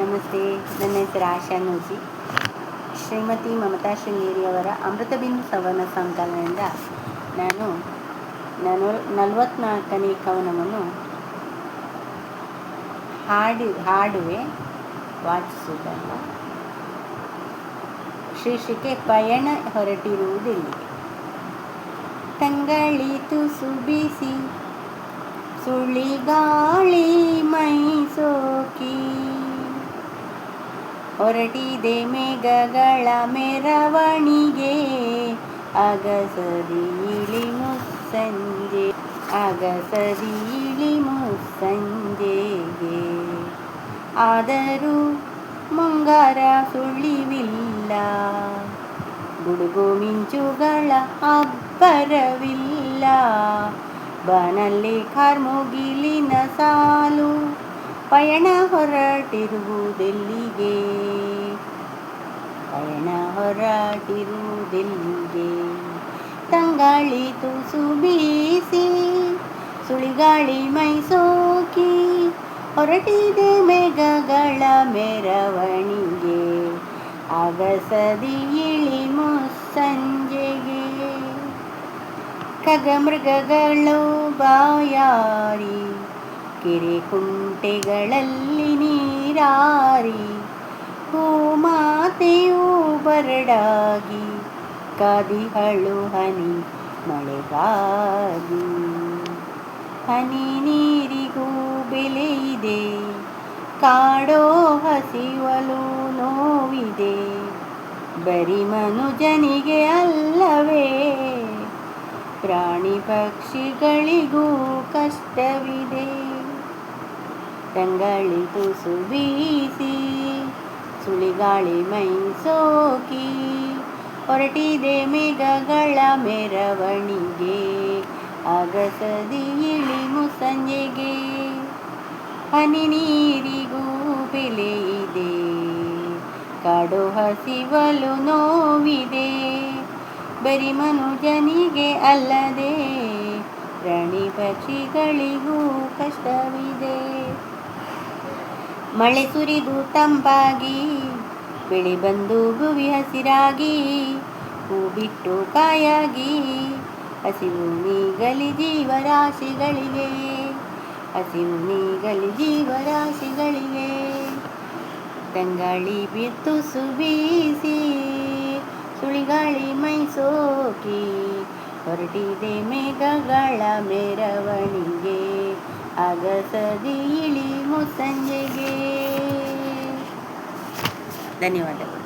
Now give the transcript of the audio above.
ನಮಸ್ತೆ. ನನ್ನ ಹೆಸರು ಆಶಾ ನೂಜಿ. ಶ್ರೀಮತಿ ಮಮತಾ ಶೃಂಗೇರಿಯವರ ಅಮೃತಬಿಂದು ಸವನ ಸಂಕಲನದಿಂದ ನಾನು 44ನೇ ಕವನವನ್ನು ಹಾಡುವೆ, ವಾಚಿಸುವುದಲ್ಲ. ಶೀರ್ಷಿಕೆ ಪಯಣ ಹೊರಟಿರುವುದೆಲ್ಲಿಗೆ. ತಂಗಳಿತು ಸುಬಿಸಿ ಸುಳಿಗಾಳಿ ಮೈ ಸೋಕಿ, ಹೊರಟಿದೆ ಮೇಘಗಳ ಮೆರವಣಿಗೆ, ಅಗಸದಿ ಇಳಿ ಮುಸ್ಸಂಜೆ, ಅಗಸದಿ ಇಳಿ ಮುಸ್ಸಂಜೆಗೆ. ಆದರೂ ಮುಂಗಾರ ಸುಳಿವಿಲ್ಲ, ಗುಡುಗು ಮಿಂಚುಗಳ ಅಬ್ಬರವಿಲ್ಲ. ಬಾನಲ್ಲಿ ಕಾರ್ಮುಗಿಲಿನ ಸಾಲು, ಪಯಣ ಹೊರಟಿರುವುದೆಲ್ಲಿಗೆ, ಪಯಣ ಹೊರಟಿರುವುದೆಲ್ಲಿಗೆ. ತಂಗಾಳಿತು ಸುಬೀಸಿ ಸುಳಿಗಾಳಿ ಮೈ ಸೋಕಿ, ಹೊರಟಿದೆ ಮೇಘಗಳ ಮೆರವಣಿಗೆ, ಅಗಸದಿ ಇಳಿ ಮುಸ್ಸಂಜೆಗೆ. ಖಗಮೃಗಗಳು ಬಾಯಾರಿ, ಕೆರೆ ಕುಂಟೆಗಳಲ್ಲಿ ನೀರಾರಿ, ಭೂಮಾತೆಯು ಬರಡಾಗಿ, ಕಾದಿಹಳು ಹನಿ ಮಳೆಗಾಗಿ. ಹನಿ ನೀರಿಗೂ ಬೆಲೆ ಇದೆ, ಕಾಡೋ ಹಸಿವಲು ನೋವಿದೆ, ಬರಿ ಮನುಜನಿಗೆ ಅಲ್ಲವೇ, ಪ್ರಾಣಿ ಪಕ್ಷಿಗಳಿಗೂ ಕಷ್ಟವಿದೆ. ತಂಗಳಿತು ಸುಬೀಸಿ ಸುಳಿಗಾಳಿ ಮೈ ಸೋಕಿ, ಹೊರಟಿದೆ ಮೇಘಗಳ ಮೆರವಣಿಗೆ, ಅಗಸದಿ ಇಳಿ ಮುಸ್ಸಂಜೆಗೆ. ಹನಿ ನೀರಿಗೂ ಬೆಲೆ ಇದೆ, ಕಾಡೋ ಹಸಿವಲು ನೋವಿದೆ, ಬರಿ ಮನುಜನಿಗೆ ಅಲ್ಲದೆ, ಪ್ರಾಣಿ ಪಕ್ಷಿಗಳಿಗೂ ಕಷ್ಟವಿದೆ. ಮಳೆ ಸುರಿದು ತಂಪಾಗಿ, ಬೆಳೆ ಬಂದು ಭುವಿ ಹಸಿರಾಗಿ, ಹೂ ಬಿಟ್ಟು ಕಾಯಾಗಿ, ಹಸಿವು ನೀಗಲಿ ಜೀವರಾಶಿಗಳಿಗೆ, ಹಸಿವು ನೀಗಲಿ ಜೀವರಾಶಿಗಳಿಗೆ. ತಂಗಾಳಿ ಬಿತ್ತು ಸುಬೀಸಿ ಸುಳಿಗಾಳಿ ಮೈ ಸೋಕಿ, ಹೊರಟಿದೆ ಮೇಘಗಳ ಮೆರವಣಿಗೆ, ಅಗಸದಿ ಇಳಿ ಮುಸ್ಸಂಜೆಗೆ. ಧನ್ಯವಾದಗಳು.